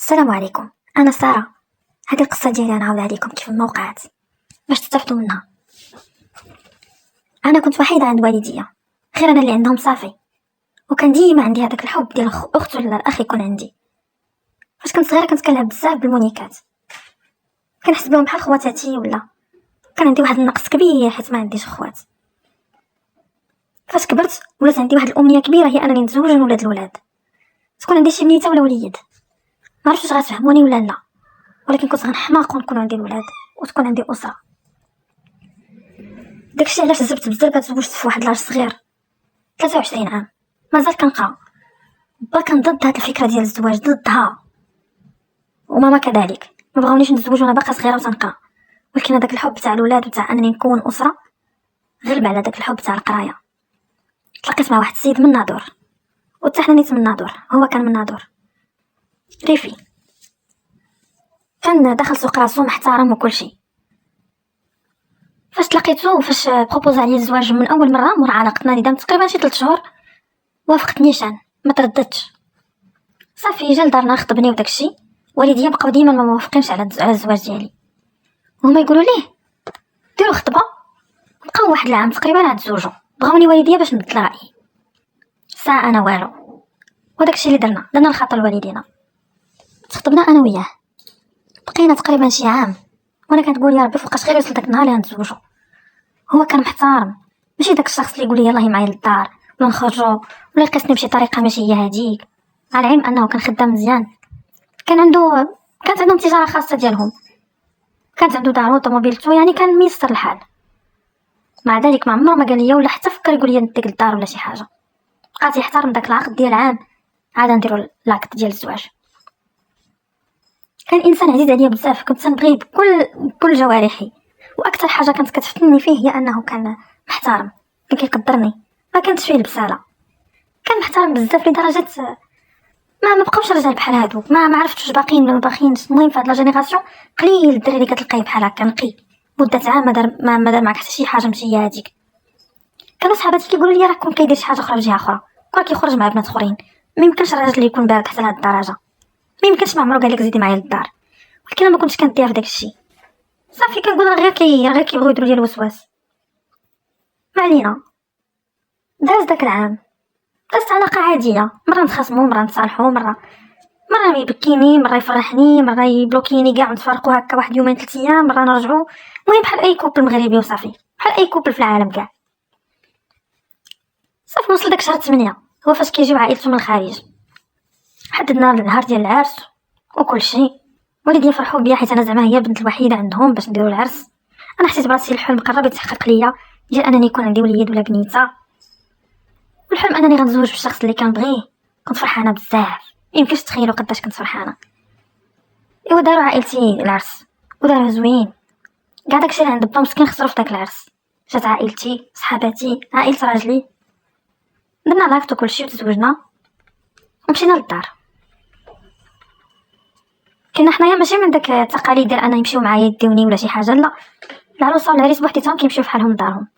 السلام عليكم. انا ساره. هذه القصه ديالي نعاودها عليكم كيف ما وقعت باش تستافدوا منها. انا كنت وحيده عند والديا، غير انا اللي عندهم صافي، وكان ديما عندي هذاك الحب ديال اخت ولا الاخ يكون عندي. فاش كنت صغيره كنت كنلعب بزاف بالمونيكات، كنحسب بهم بحال خواتاتي، ولا كان عندي واحد النقص كبير حيت ما عنديش خوات. فاش كبرت ولات عندي واحد الامنيه كبيره، هي انني نتزوج ونولد الولاد، تكون عندي شي بنيته ولا وليد. ما عرفتش غتفهموني ولا لا، ولكن كنت غنحماق ونكون عندي الولاد وتكون عندي اسره. داكشي علاش زبت بزاف تزوجت في واحد العرس صغير 23 عام. مازال كنقرا، با كان ضد هاد الفكره ديال الزواج، ضدها، وماما كذلك ما بغاونيش نتزوج وانا باقا صغيره وتنقرا. ولكن هذاك الحب تاع الولاد وتاع انني نكون اسره غلب على داك الحب تاع القرايه. تلاقيت مع واحد السيد من ناظور، وحتى حنا نيت من ناظور، هو كان من ناظور ريفي. كان دخل سوق راسو محترم وكل شيء. فاش تلاقيتو فاش بروبوز عليا الزواج من اول مره مور علاقتنا اللي دامت تقريبا شي 3 شهور، وافقت نيشان، ما ترددتش. صافي جا لدارنا خطبني وداكشي. والديا بقاو ديما ما موافقينش على الزواج ديالي، وهما يقولوا ليه ديروا خطبه. بقاو واحد العام تقريبا عاد تزوجوا، بغاوني والديا باش نبدل رايي. ساعه انا والو، وداكشي اللي درنا الخطا لوالدينا. تخطبنا انا وياه، بقينا تقريبا شي عام، وانا كنقول يا ربي فوقاش غير يوصل داك النهار اللي غنتزوجوا. هو كان محترم، ماشي داك الشخص اللي يقول لي يلاه معايا للدار ولا نخرجوا ولا يقيسني بشي طريقه ماشي هي هذيك. على العلم انه كان خدام مزيان، كانت عندهم تجاره خاصه ديالهم، كانت عنده دار وطوموبيلته، يعني كان ميسر الحال. مع ذلك ما عمره ما قال لي ولا حتى فكر يقول لي نديك الدار ولا شي حاجه. بقات يحترم داك العقد ديال عام عاد نديروا العقد ديال الزواج. كان انسان عزيز عليا بزاف، كنت تنبغيه بكل جوارحي. واكثر حاجه كانت كتفتني فيه هي انه كان محترم، كان كيقدرني، ما كانتش فيه البساله. كان محترم بزاف لدرجه ما بقاوش رجال بحال هادو. ما عرفتش واش باقيين ولا ما باقيينش. المهم في هاد لا جينيراسيون قليل الدراري اللي كتلقاي بحال هكا نقي مده عام ما دار معك حتى شي حاجه ماشي هي هذيك. كانوا صحاباتي كيقولوا لي راه كون كيدير شي حاجه اخرى في جهه اخرى، كون كيخرج مع بنات اخرين. ما يمكنش الراجل اللي يكون بارد حتى لهاد الدرجه، ما يمكنش، ما عمرو قال لك زيدي معايا للدار. ولكن انا ما كنتش كندير في داك الشيء. صافي كنقول غير كيبغيو يديروا لي الوسواس. ما علينا. داك العام دازت علاقه عاديه، مره نتخاصموا، مره نتصالحوا، مره يبكيني، مره يفرحني، مره يبلوكيني كاع ونتفرقوا هكا واحد يومين 3 ايام، مره نرجعوا. المهم بحال اي كوبل مغربي، وصافي بحال اي كوبل في العالم كاع. صافي وصل داك شهر 8، هو فاش كيجيو عائلته من الخارج. حددنا النهار ديال العرس وكل شيء. والدي فرحوا بيا حيت انا زعما هي البنت الوحيده عندهم باش نديروا العرس. انا حسيت براسي الحلم قرب يتحقق ليا ديال انني يكون عندي وليد ولا بنيته، والحلم انني غنتزوج بالشخص اللي كنبغيه. كنت فرحانه بزاف، يمكنش تخيلوا قداش كنت فرحانه. ايوا داروا عائلتي العرس وداروه زوين، كاع داكشي اللي عند با مسكين خسروا في داك العرس. جات عائلتي، صحاباتي، عائله راجلي، درنا لاكت وكلشي وتزوجنا ومشينا للدار. كنا حنايا ماشي من داك التقاليد ديال انا يمشيو معايا يديوني ولا شي حاجه، لا، العروسه والعريس بوحديتهم كيمشيو فحالهم لدارهم.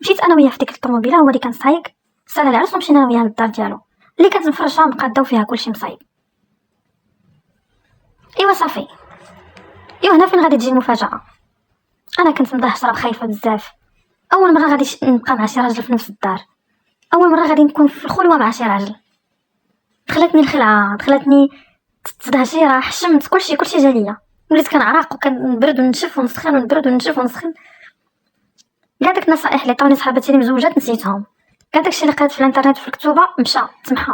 مشيت انا وياه في ديك الطوموبيله، هو اللي كان سايق، سال العرس ومشينا انا وياه للدار ديالو اللي كانت مفرشه ومقاده وفيها كلشي مصايب. ايوا صافي. ايوا هنا فين غادي تجي المفاجاه. انا كنت مدهشره خايفه بزاف. اول مره غادي نبقى مع شي راجل في نفس الدار، اول مره غادي نكون في الخلوه مع شي راجل. دخلتني الخلعه، دخلتني التدهشيره، حشمت، كلشي جا ليا. وليت كنعرق وكنبرد ونشف ونسخن ونبرد ونشف ونسخن. كاع داك النصائح اللي عطاوني صحاباتي اللي مزوجات نسيتهم، كاع داكشي اللي قريت في الانترنت وفي الكتوبه مشى تمحى.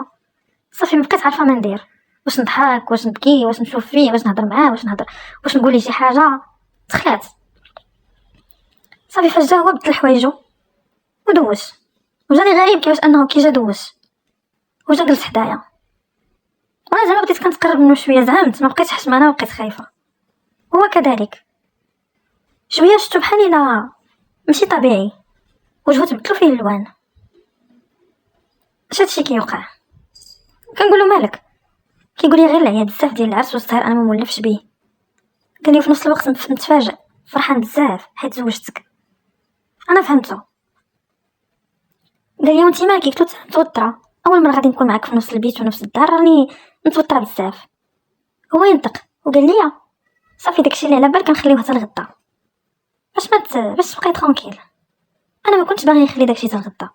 صافي مبقيت عارفه ما ندير، واش نضحك، واش نبكي، واش نشوف فيه، واش نهضر معاه، واش نقول ليه شي حاجه. تخلعت. صافي فاش جا هو بدل حوايجو ودوش، وجاني غريب كيفاش انه كي جا دوش وجا جلس حدايا. وانا زعما بديت كنتقرب منه شويه، زعمت، ما بقيتش حشمانه وبقيت خايفه. هو كذلك. شويه شفتو بحال الا ماشي طبيعي، وجهو تبدلو فيه الالوان. اش هادشي كيوقع؟ كنقولو مالك؟ كيقول لي غير العيا بزاف ديال العرس والسهر انا ما مولفش بيه. قال لي في نفس الوقت متفاجئ فرحان بزاف حيت زوجتك. انا فهمته. قال لي وانتي مالك؟ قلت له متوتره، اول مره غادي نكون معاك في نفس البيت ونفس الدار، راني متوتره بزاف. هو ينطق وقال لي صافي داكشي اللي على بالك نخليوه حتى الغدا باش تبقاي ترونكيل. انا ما كنتش باغي نخلي داكشي حتى الغدا،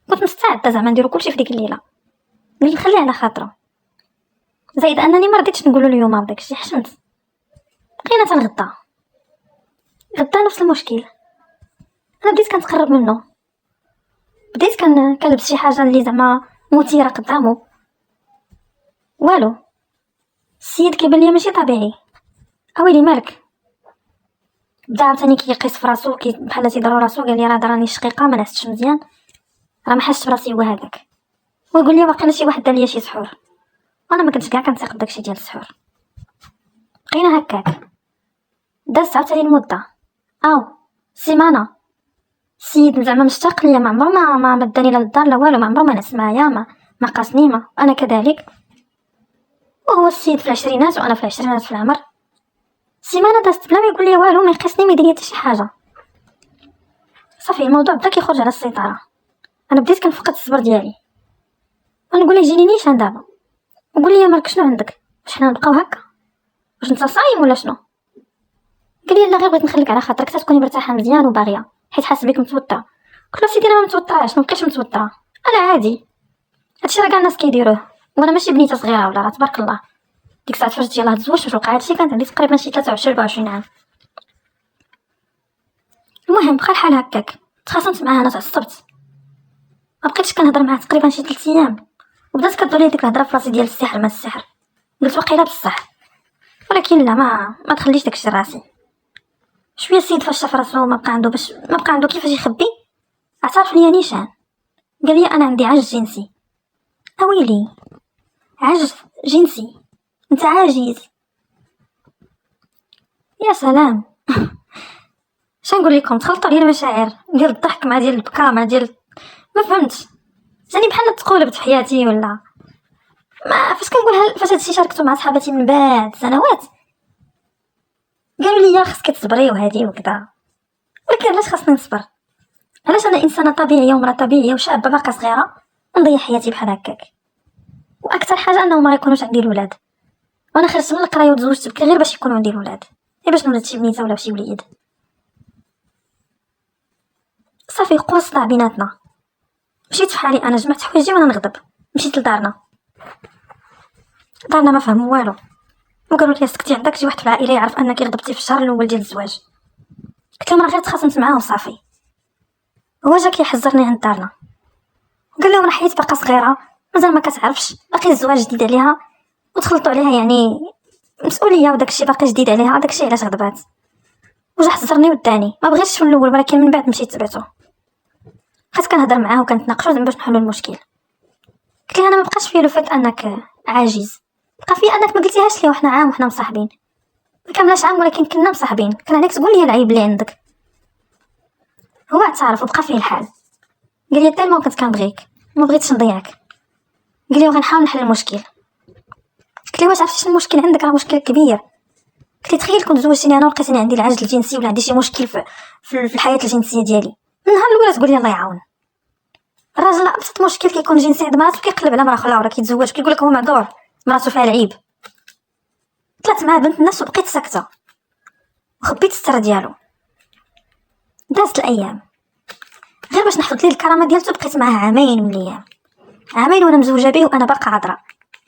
كنت مستعده زعما نديرو كلشي في ديك الليله، قلت نخليه على خاطره، زايد انني ما رضيتش نقولو اليوم بداكشي، حشمت بقينا حتى الغدا. غدا نفس المشكل، انا بديت كنتقرب منه، بديت كنلبس شي حاجه اللي زعما مثيره قدامه، والو. السيد كيبان ليا ماشي طبيعي. اويلي مالك؟ بدا عاوتاني كيقيس في راسو، بحال تيضرو راسو، قال لي راه دراني شقيقه ما نعستش مزيان، راه ما حاسش براسي هو هذاك، ويقول لي واقيلا شي واحد دار ليا شي سحور. وانا ما كنتش كاع كنثيق بداكشي ديال السحور. بقينا هكاك، دازت عاوتاني المده، سيمانه. السيد زعما مشتاق ليا، ما عمرو ما داني لا للدار لا والو، ما عمرو ما نعس معايا، ما قاسني، ما انا كذلك، وهو السيد في العشرينات وانا في العشرينات في العمر. سيمانه دازت بلا ما يقول لي والو، ما يقيسني، ما يدير لي حتى شي حاجه. صافي الموضوع بدا كيخرج على السيطره، انا بديت كنفقد الصبر ديالي، ونقول ليه جيني نيشان دابا، وقول لي مالك شنو عندك، واش حنا نبقاو هكا، واش انت صايم ولا شنو؟ قال لي لا، غير بغيت نخليك على خاطرك تكوني مرتاحه مزيان وباغيه، حيت حاسه بك متوتره. قلت له سيدي انا ما متوتراش، ما بقيتش متوتره، انا عادي، هادشي راه كاع الناس كيديروه، وانا ماشي بنيته صغيره ولا، راه تبارك الله. ديك الساعه فاش يلاه تزوجت فاش وقع هادشي كانت عندي تقريبا شي 23 24 عام. المهم بقى الحال هكاك، تخاصمت معاه، انا تعصبت، ما بقيتش كنهضر معاه تقريبا شي 3 ايام، وبدات كدور لي ديك الهضره في راسي ديال السحر ما السحر. قلت واقيلا بصح، ولكن لا، ما تخليش داكشي راسي. شويه السيد فاش شاف راسو ما بقى عنده كيفاش يخبي، اعترف ليا نيشان، قال لي انا عندي عجز جنسي. اويلي، عجز جنسي؟ انت عاجز؟ يا سلام. شنقول لكم، تخلطوا لي المشاعر ديال الضحك مع ديال البكا مع ديال ما فهمتش، جاني بحال تقولبت في حياتي ولا ما. فاش كنقولها، فاش هادشي شاركته مع صحاباتي من بعد سنوات، قالوا لي خاصك تصبري وهادي وكذا، ولكن علاش خاصني نصبر؟ علاش انا انسانه طبيعيه ومراه طبيعيه وشابه باقا صغيره نضيع حياتي بحال هكاك؟ واكثر حاجه انه ما يكونوش عندي الولاد، وانا خرجت من القرايه وتزوجت بكري غير باش يكونوا عندي الولاد، غير باش نولد شي بنيته ولا شي وليد. صافي قوى الصداع بيناتنا، مشيت في حالي، انا جمعت حوايجي وانا نغضب، مشيت لدارنا ما فهموا والو، وقالوا لي سكتي، عندك شي واحد في العائله يعرف انك غضبتي في الشهر الاول ديال الزواج؟ قلت لهم راه غير تخاصمت معاه وصافي. هو جا كيحذرني عند دارنا، قال لهم راه حيت باقا صغيره مازال ما كتعرفش، باقي الزواج جديد عليها، وتخلطوا عليها يعني مسؤوليه، وداكشي باقي جديد عليها، داكشي علاش غضبات. وجا حذرني وداني، ما بغيتش في الاول، ولكن من بعد مشيت تبعته، بقيت كنهضر معاه وكنتناقشوا باش نحلوا المشكل. قلت لها انا ما بقاش فيا لو فات انك عاجز، بقى فيا انك ما قلتيهاش لي وحنا عام وحنا مصاحبين، ما كاملاش عام ولكن كنا مصاحبين، كان عليك تقول لي العيب اللي عندك. هو اعترف وبقى فيه الحال، قال لي تالما كنت كنبغيك ما بغيتش نضيعك، قال لي غنحاول نحل المشكل. قلت لي واش عرفتي شنو المشكل عندك؟ راه مشكل كبير. قلت لي تخيل كنت زوجتيني انا ولقيتني عندي العجز الجنسي ولا عندي شي مشكل في الحياه الجنسيه ديالي، النهار الاول تقول لي الله يعاون. الراجل ابسط مشكل كيكون جنسي عند مراتو كيقلب على مرا اخرى ولا كيتزوج كيقول لك هو معذور، مراتو فيها العيب. طلعت مع بنت الناس وبقيت ساكته وخبيت الستر ديالو. دازت الايام غير باش نحفظ ليه الكرامه ديالته، بقيت معاه عامين من الايام، عامين وانا مزوجه به وانا باقا عذراء،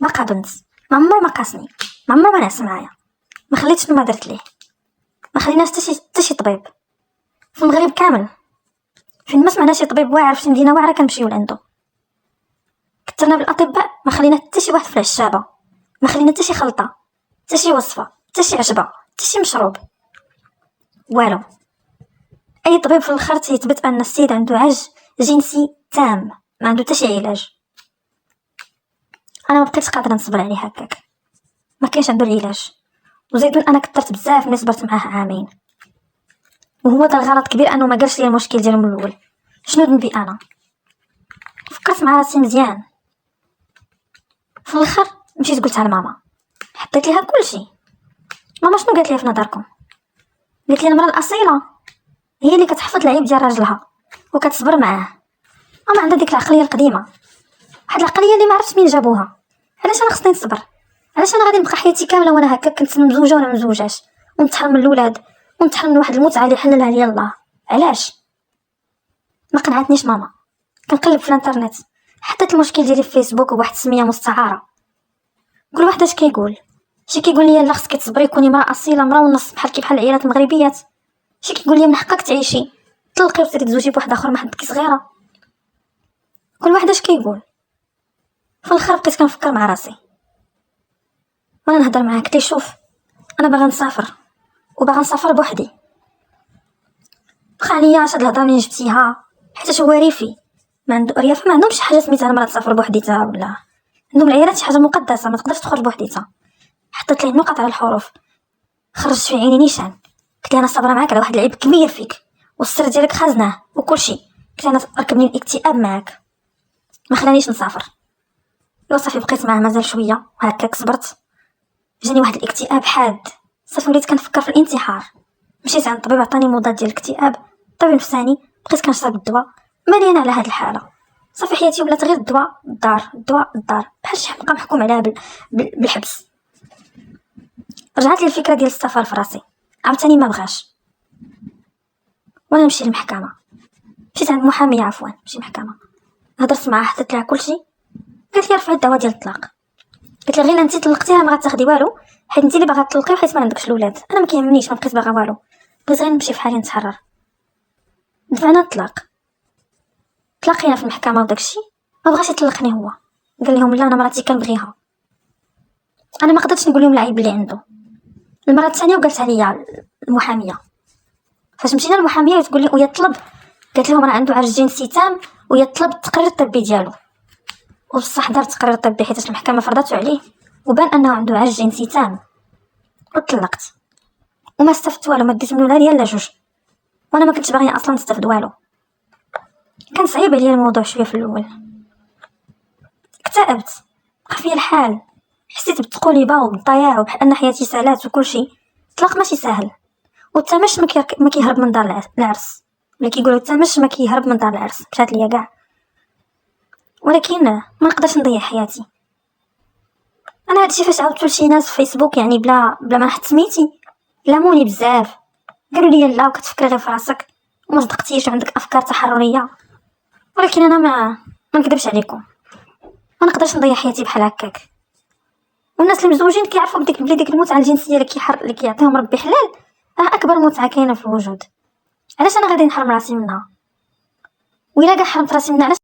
باقا بنت، ما عمرو ما قاسني، ما عمرو ما نعس معايا، ما خليتش ما درت ليه، ما خليناش حتى شي طبيب في المغرب كامل، فين ما سمعنا شي طبيب واعر في شي مدينه واعره كنمشيو لعندو. كثرنا بالاطباء، ما خلينا حتى شي واحد في العشابه، ما خلينا حتى شي خلطه، حتى شي وصفه، حتى شي عشبه، حتى شي مشروب، والو. اي طبيب في الاخر تيثبت ان السيد عنده عجز جنسي تام، ما عنده حتى شي علاج. انا ما بقيتش قادره نصبر عليه هكاك، ما كاينش عنده العلاج، وزيد انا كثرت بزاف ملي صبرت معاه عامين، وهو دار غلط كبير انه ما قالش لي المشكل ديالو من الاول. شنو ذنبي انا؟ فكرت مع راسي مزيان، في الاخر مشيت قلتها لماما، حطيت ليها كلشي. ماما شنو قالت لي في نظركم؟ قالت لي المراه الاصيله هي اللي كتحفظ العيب ديال راجلها وكتصبر معاه، اما عندها ديك العقليه القديمه، واحد العقليه اللي ما عرفتش مين جابوها. علاش انا خصني نصبر؟ علاش انا غادي نبقى حياتي كامله وانا هكا كنت مزوجه ولا مزوجاش، ونتحرم من الاولاد، ونتحرم من واحد المتعه اللي حللها لي الله؟ علاش؟ ما قنعتنيش ماما. كنقلب في الانترنت، حطيت المشكل ديالي في فيسبوك بواحد السميه مستعاره. كل واحد اش كيقول، شي كيقول لي لا خصك تصبري كوني امراه اصيله، امراه ونص بحال العائلات المغربيات. شي كيقول لي من حقك تعيشي طلقي وسيري تزوجي بواحد اخر ما حدك صغيره. كل واحد اش كيقول. في الاخر بقيت كنفكر مع راسي وانا نهضر معاك، قلت لي شوف انا باغا نسافر، وباغا نسافر بوحدي. بقى عليا هاد الهضره منين جبتيها؟ حيت هو ريفي ما عنده ريافه، ما عندهمش حاجه سميتها المراه تسافر بوحديتها، ولا عندهم العيالات شي حاجه مقدسه ما تقدرش تخرج بوحديتها. حطيت ليه النقط على الحروف، خرجت في عيني نيشان. قلت لي انا صابره معاك على واحد العيب كبير فيك، والسر ديالك خزناه وكل شيء. قلت لي انا ركبني الاكتئاب معاك ما خلانيش نسافر. صافي بقيت معاه مازال شويه وهكاك صبرت، جاني واحد الاكتئاب حاد. صافي وليت كنفكر في الانتحار. مشيت عند الطبيب عطاني مضاد ديال الاكتئاب، طبيب نفساني. بقيت كنشرب الدواء، مالي انا على هاد الحاله. صافي حياتي ولات غير الدواء الدار، الدواء الدار، بحال شي حلقه محكوم عليها بالحبس. رجعت لي الفكره ديال السفر في راسي، عاوتاني ما بغاش. وانا نمشي للمحكمه، مشيت عند محاميه، عفوا ماشي محكمه. هضرت معاه، حطيت لها كلشي. قالت لي رفعي الدعوه ديال الطلاق. قلت لها غير انت طلقتيها ما غتاخدي والو، حيت انت اللي باغا تطلقي حيت ما عندكش الاولاد. انا ما كيهمنيش، ما بقيت باغا والو، بغيت غير نمشي في حالي نتحرر. دفعنا الطلاق، تلاقينا في المحكمه وداكشي. ما بغاش يطلقني هو، قال لهم لا انا مراتي كنبغيها. انا ما قدرتش نقول لهم العيب اللي عنده. المره الثانيه وقالت عليا المحاميه، فاش مشينا للمحاميه وتقول لي ويطلب، قالت لهم راه عنده عرج جنسي تام ويطلب التقرير الطبي ديالو. وبصح دار التقرير الطبي حيت المحكمه فرضته عليه وبان انه عنده عرج جنسي تام. وطلقت وما استفدت والو، ما ديت من ولا ريال لا جوج، وانا ما كنتش باغيه اصلا نستافد والو. كان صعيب عليا الموضوع شويه في الاول، اكتئبت، بقى فيا الحال، حسيت بالتقلبه وبالضياع وبحال ان حياتي سالات وكل شيء. الطلاق ماشي سهل، والتمش ما كيهرب من دار العرس، ولا كيقولوا التمش ما كيهرب من دار العرس. مشات ليا كاع، ولكن ما نقدرش نضيع حياتي. انا هادشي فاش عاودت لشي ناس في فيسبوك، يعني بلا ما نحط سميتي، لاموني بزاف، قالوا لي لا وكتفكري غير في راسك وما صدقتيش وعندك افكار تحرريه. ولكن انا ما نكذبش عليكم، ما نقدرش نضيع حياتي بحال هكاك. والناس المزوجين كيعرفوا بلي ديك المتعه الجنسيه اللي كيعطيهم ربي حلال راه اكبر متعه كاينه في الوجود. علاش انا غادي نحرم راسي منها؟ وإلا كاع حرمت راسي منها، علاش